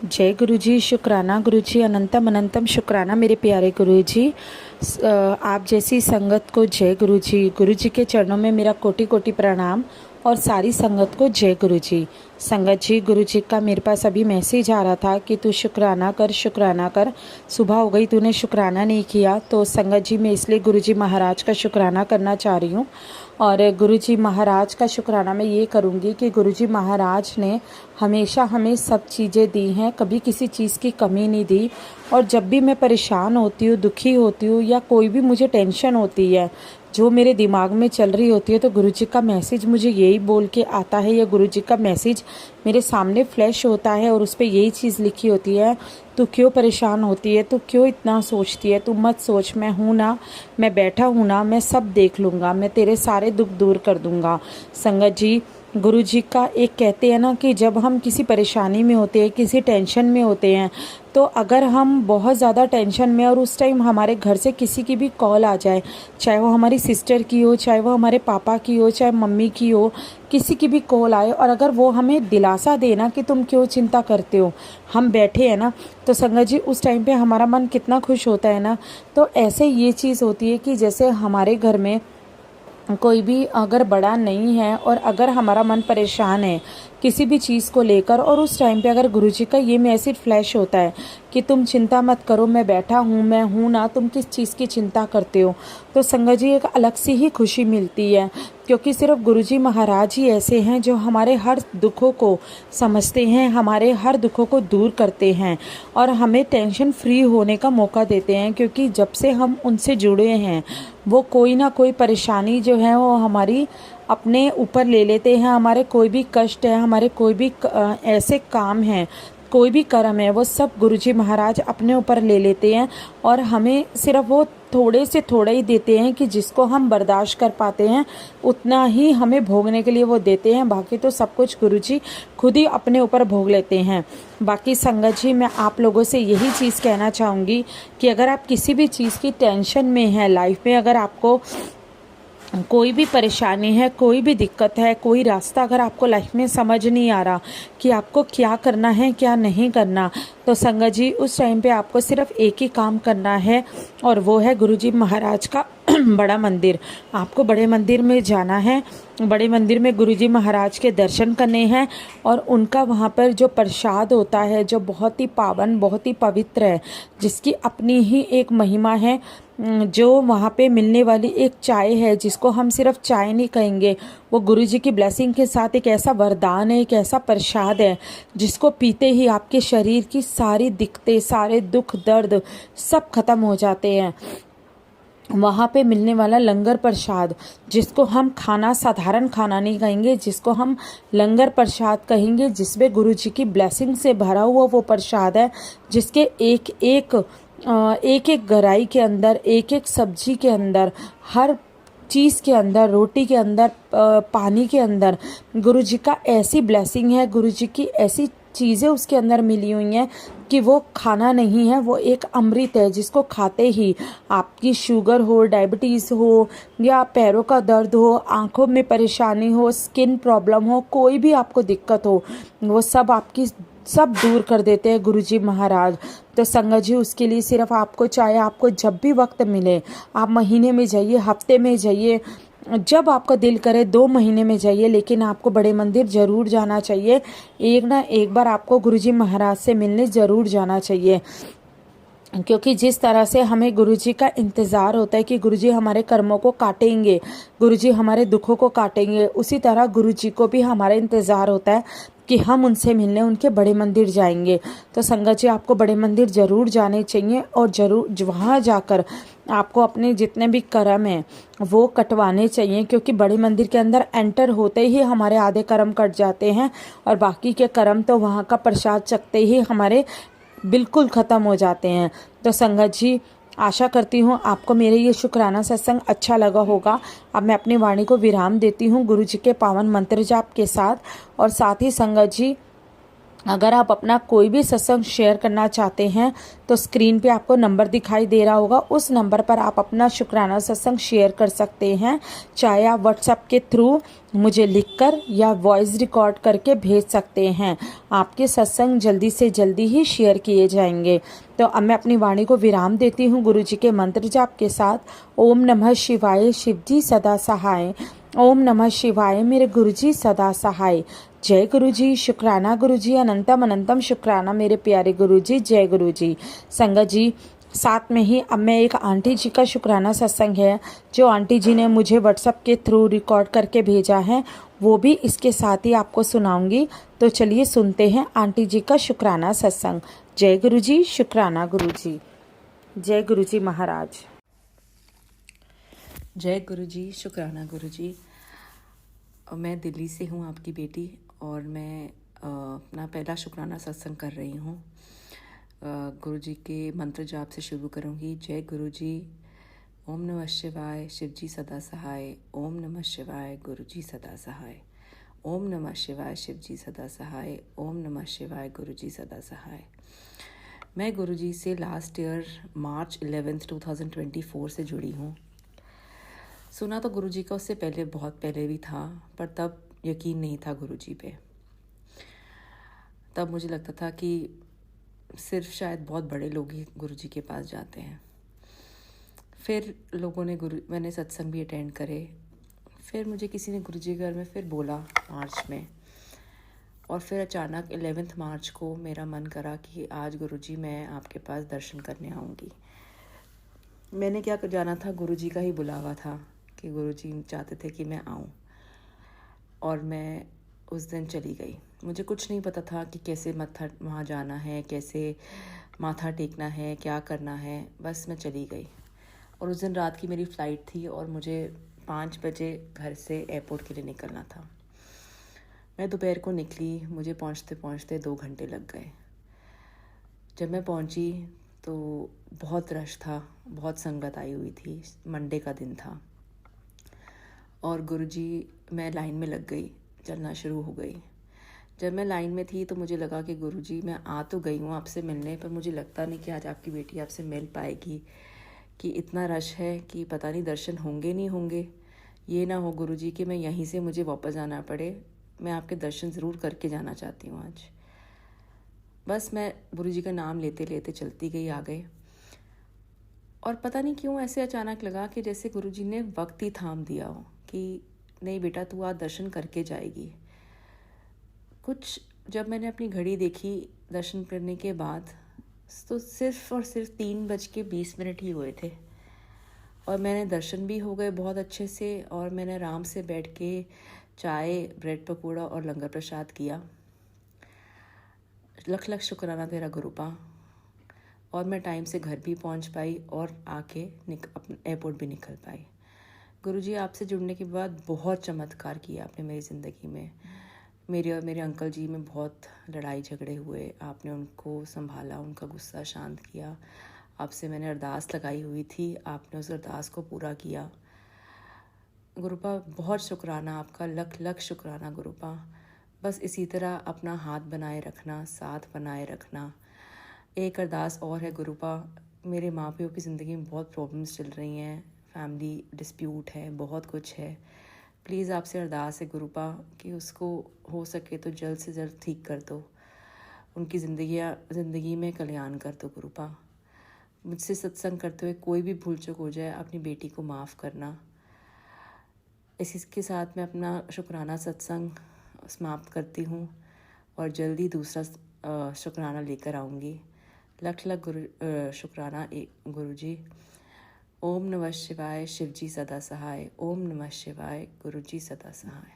जय गुरु जी। शुक्राना गुरु जी, अनंतम अनंतम शुक्राना मेरे प्यारे गुरु जी। आप जैसी संगत को जय गुरु जी। गुरु जी के चरणों में मेरा कोटि कोटि प्रणाम और सारी संगत को जय गुरु जी। संगत जी, गुरु जी का मेरे पास अभी मैसेज आ रहा था कि तू शुक्राना कर, शुक्राना कर। सुबह हो गई, तूने शुक्राना नहीं किया। तो संगत जी, मैं इसलिए गुरु जी महाराज का शुक्राना करना चाह रही हूँ। और गुरु जी महाराज का शुक्राना मैं ये करूँगी कि गुरु जी महाराज ने हमेशा हमें सब चीज़ें दी हैं, कभी किसी चीज़ की कमी नहीं दी। और जब भी मैं परेशान होती हूँ, दुखी होती हूँ, या कोई भी मुझे टेंशन होती है जो मेरे दिमाग में चल रही होती है, तो गुरु जी का मैसेज मुझे यही बोल के आता है, या गुरु जी का मैसेज मेरे सामने फ्लैश होता है और उस पर यही चीज़ लिखी होती है, तू क्यों परेशान होती है, तू क्यों इतना सोचती है, तू मत सोच, मैं हूँ ना, मैं बैठा हूँ ना, मैं सब देख लूँगा, मैं तेरे सारे दुख दूर कर दूँगा। संगत जी, गुरु जी का एक कहते हैं ना कि जब हम किसी परेशानी में होते हैं, किसी टेंशन में होते हैं, तो अगर हम बहुत ज़्यादा टेंशन में और उस टाइम हमारे घर से किसी की भी कॉल आ जाए, चाहे वो हमारी सिस्टर की हो, चाहे वो हमारे पापा की हो, चाहे मम्मी की हो, किसी की भी कॉल आए और अगर वो हमें दिलासा देना कि तुम क्यों चिंता करते हो, हम बैठे हैं ना, तो संगत जी उस टाइम पे हमारा मन कितना खुश होता है ना। तो ऐसे ये चीज़ होती है कि जैसे हमारे घर में कोई भी अगर बड़ा नहीं है और अगर हमारा मन परेशान है किसी भी चीज़ को लेकर, और उस टाइम पे अगर गुरुजी का ये मैसेज फ्लैश होता है कि तुम चिंता मत करो, मैं बैठा हूँ, मैं हूँ ना, तुम किस चीज़ की चिंता करते हो, तो संगत जी एक अलग सी ही खुशी मिलती है। क्योंकि सिर्फ गुरुजी महाराज ही ऐसे हैं जो हमारे हर दुखों को समझते हैं, हमारे हर दुखों को दूर करते हैं और हमें टेंशन फ्री होने का मौका देते हैं। क्योंकि जब से हम उनसे जुड़े हैं, वो कोई ना कोई परेशानी जो है वो हमारी अपने ऊपर ले लेते हैं। हमारे कोई भी कष्ट है, हमारे कोई भी ऐसे काम हैं, कोई भी कर्म है, वो सब गुरुजी महाराज अपने ऊपर ले लेते हैं और हमें सिर्फ वो थोड़े से थोड़ा ही देते हैं कि जिसको हम बर्दाश्त कर पाते हैं उतना ही हमें भोगने के लिए वो देते हैं। बाकी तो सब कुछ गुरुजी खुद ही अपने ऊपर भोग लेते हैं। बाकी संगत जी, मैं आप लोगों से यही चीज़ कहना चाहूँगी कि अगर आप किसी भी चीज़ की टेंशन में हैं लाइफ में, अगर आपको कोई भी परेशानी है, कोई भी दिक्कत है, कोई रास्ता अगर आपको लाइफ में समझ नहीं आ रहा कि आपको क्या करना है क्या नहीं करना, तो संगत जी उस टाइम पे आपको सिर्फ एक ही काम करना है और वो है गुरुजी महाराज का बड़ा मंदिर। आपको बड़े मंदिर में जाना है, बड़े मंदिर में गुरुजी महाराज के दर्शन करने हैं और उनका वहाँ पर जो प्रसाद होता है, जो बहुत ही पावन, बहुत ही पवित्र है, जिसकी अपनी ही एक महिमा है, जो वहाँ पे मिलने वाली एक चाय है जिसको हम सिर्फ चाय नहीं कहेंगे, वो गुरुजी की ब्लेसिंग के साथ एक ऐसा वरदान है, एक ऐसा प्रसाद है जिसको पीते ही आपके शरीर की सारी दिक्कतें, सारे दुख दर्द सब खत्म हो जाते हैं। वहाँ पे मिलने वाला लंगर प्रसाद, जिसको हम खाना, साधारण खाना नहीं कहेंगे, जिसको हम लंगर प्रसाद कहेंगे, जिसमें गुरुजी की ब्लेसिंग से भरा हुआ वो प्रसाद है, जिसके एक एक गराई के अंदर, एक एक सब्जी के अंदर, हर चीज़ के अंदर, रोटी के अंदर, पानी के अंदर गुरुजी का ऐसी ब्लेसिंग है, गुरुजी की ऐसी चीज़ें उसके अंदर मिली हुई हैं कि वो खाना नहीं है, वो एक अमृत है जिसको खाते ही आपकी शुगर हो, डायबिटीज़ हो, या पैरों का दर्द हो, आंखों में परेशानी हो, स्किन प्रॉब्लम हो, कोई भी आपको दिक्कत हो, वो सब आपकी सब दूर कर देते हैं गुरुजी महाराज। तो संगत जी उसके लिए सिर्फ आपको, चाहे आपको जब भी वक्त मिले, आप महीने में जाइए, हफ्ते में जाइए, जब आपका दिल करे 2 महीने में जाइए, लेकिन आपको बड़े मंदिर ज़रूर जाना चाहिए। एक ना एक बार आपको गुरुजी महाराज से मिलने ज़रूर जाना चाहिए। क्योंकि जिस तरह से हमें गुरुजी का इंतज़ार होता है कि गुरुजी हमारे कर्मों को काटेंगे, गुरुजी हमारे दुखों को काटेंगे, उसी तरह गुरुजी को भी हमारा इंतज़ार होता है कि हम उनसे मिलने उनके बड़े मंदिर जाएंगे। तो संगत जी आपको बड़े मंदिर ज़रूर जाने चाहिए और ज़रूर वहाँ जाकर आपको अपने जितने भी कर्म हैं वो कटवाने चाहिए। क्योंकि बड़े मंदिर के अंदर एंटर होते ही हमारे आधे कर्म कट जाते हैं और बाकी के कर्म तो वहाँ का प्रसाद चखते ही हमारे बिल्कुल ख़त्म हो जाते हैं। तो संगत जी आशा करती हूँ आपको मेरे ये शुक्राना सत्संग अच्छा लगा होगा। अब मैं अपनी वाणी को विराम देती हूँ गुरु जी के पावन मंत्र जाप के साथ। और साथ ही संगत जी अगर आप अपना कोई भी सत्संग शेयर करना चाहते हैं तो स्क्रीन पे आपको नंबर दिखाई दे रहा होगा, उस नंबर पर आप अपना शुक्राना सत्संग शेयर कर सकते हैं। चाहे आप व्हाट्सएप के थ्रू मुझे लिखकर या वॉइस रिकॉर्ड करके भेज सकते हैं। आपके सत्संग जल्दी से जल्दी ही शेयर किए जाएंगे। तो अब मैं अपनी वाणी को विराम देती हूँ गुरु जी के मंत्र जाप के साथ। ओम नमः शिवाय, शिव जी सदा सहाय। ओम नमः शिवाय, मेरे गुरु जी सदा सहाय। जय गुरु जी, शुक्राना गुरु जी, अनंतम अनंतम शुक्राना मेरे प्यारे गुरु जी। जय गुरु जी। संगत जी, साथ में ही अब मैं एक आंटी जी का शुक्राना सत्संग है जो आंटी जी ने मुझे व्हाट्सएप के थ्रू रिकॉर्ड करके भेजा है, वो भी इसके साथ ही आपको सुनाऊंगी। तो चलिए सुनते हैं आंटी जी का शुक्राना सत्संग। जय गुरु जी, शुक्राना गुरु जी। जय गुरु जी महाराज। जय गुरु जी, शुक्राना गुरु जी। मैं दिल्ली से हूँ, आपकी बेटी, और मैं अपना पहला शुक्राना सत्संग कर रही हूँ। गुरु जी के मंत्र जाप से शुरू करूँगी। जय गुरु जी। ओम नमः शिवाय, शिव जी सदा सहाय। ओम नमः शिवाय, गुरु जी सदा सहाय। ओम नमः शिवाय, शिव जी सदा सहाय। ओम नमः शिवाय, गुरु जी सदा सहाय। मैं गुरु जी से लास्ट ईयर मार्च 11, 2024 से जुड़ी हूँ। सुना तो गुरु जी का उससे पहले, बहुत पहले भी था, पर तब यकीन नहीं था गुरु जी पे। तब मुझे लगता था कि सिर्फ शायद बहुत बड़े लोग ही गुरु जी के पास जाते हैं। फिर मैंने सत्संग भी अटेंड करे। फिर मुझे किसी ने गुरु जी के घर में फिर बोला मार्च में, और फिर अचानक 11 मार्च को मेरा मन करा कि आज गुरु जी मैं आपके पास दर्शन करने आऊँगी। मैंने क्या जाना था, गुरु जी का ही बुलावा था कि गुरु जी चाहते थे कि मैं आऊँ, और मैं उस दिन चली गई। मुझे कुछ नहीं पता था कि कैसे वहाँ जाना है, कैसे माथा टेकना है, क्या करना है। बस मैं चली गई। और उस दिन रात की मेरी फ़्लाइट थी और मुझे 5 बजे घर से एयरपोर्ट के लिए निकलना था। मैं दोपहर को निकली, मुझे पहुँचते पहुँचते 2 घंटे लग गए। जब मैं पहुँची तो बहुत रश था, बहुत संगत आई हुई थी। मंडे का दिन था और गुरुजी, मैं लाइन में लग गई, चलना शुरू हो गई। जब मैं लाइन में थी तो मुझे लगा कि गुरुजी, मैं आ तो गई हूँ आपसे मिलने, पर मुझे लगता नहीं कि आज आपकी बेटी आपसे मिल पाएगी, कि इतना रश है कि पता नहीं दर्शन होंगे नहीं होंगे। ये ना हो गुरुजी कि मैं यहीं से मुझे वापस आना पड़े। मैं आपके दर्शन ज़रूर करके जाना चाहती हूँ आज। बस मैं गुरुजी का नाम लेते लेते चलती गई आगे, और पता नहीं क्यों ऐसे अचानक लगा कि जैसे गुरुजी ने वक्त ही थाम दिया हो कि नहीं बेटा, तू आज दर्शन करके जाएगी। कुछ जब मैंने अपनी घड़ी देखी दर्शन करने के बाद, तो सिर्फ और सिर्फ 3:20 ही हुए थे, और मैंने दर्शन भी हो गए बहुत अच्छे से। और मैंने आराम से बैठ के चाय, ब्रेड पकौड़ा और लंगर प्रसाद किया। लख लख शुक्राना तेरा गुरुपा। और मैं टाइम से घर भी पहुंच पाई और आके एयरपोर्ट भी निकल पाई। गुरुजी, आपसे जुड़ने के बाद बहुत चमत्कार किया आपने मेरी ज़िंदगी में। मेरे और मेरे अंकल जी में बहुत लड़ाई झगड़े हुए, आपने उनको संभाला, उनका गुस्सा शांत किया। आपसे मैंने अरदास लगाई हुई थी, आपने उस अरदास को पूरा किया। गुरुपा, बहुत शुक्राना आपका, लख लख शुक्राना गुरुपा। बस इसी तरह अपना हाथ बनाए रखना, साथ बनाए रखना। एक अरदास और है गुरुपा, मेरे माँ प्यो की ज़िंदगी में बहुत प्रॉब्लम्स चल रही हैं, फैमिली डिस्प्यूट है, बहुत कुछ है। प्लीज़ आपसे अरदास है गुरुपा कि उसको हो सके तो जल्द से जल्द ठीक कर दो, उनकी ज़िंदगी में कल्याण कर दो गुरुपा। मुझसे सत्संग करते हुए कोई भी भूल चूक हो जाए, अपनी बेटी को माफ़ करना। इसी के साथ मैं अपना शुक्राना सत्संग समाप्त करती हूँ और जल्दी दूसरा शुक्राना लेकर आऊँगी। लख लख शुक्राना गुरुजी। ओम नमः शिवाय, शिव जी सदा सहाय। ओम नमः शिवाय, गुरु जी सदा सहाय।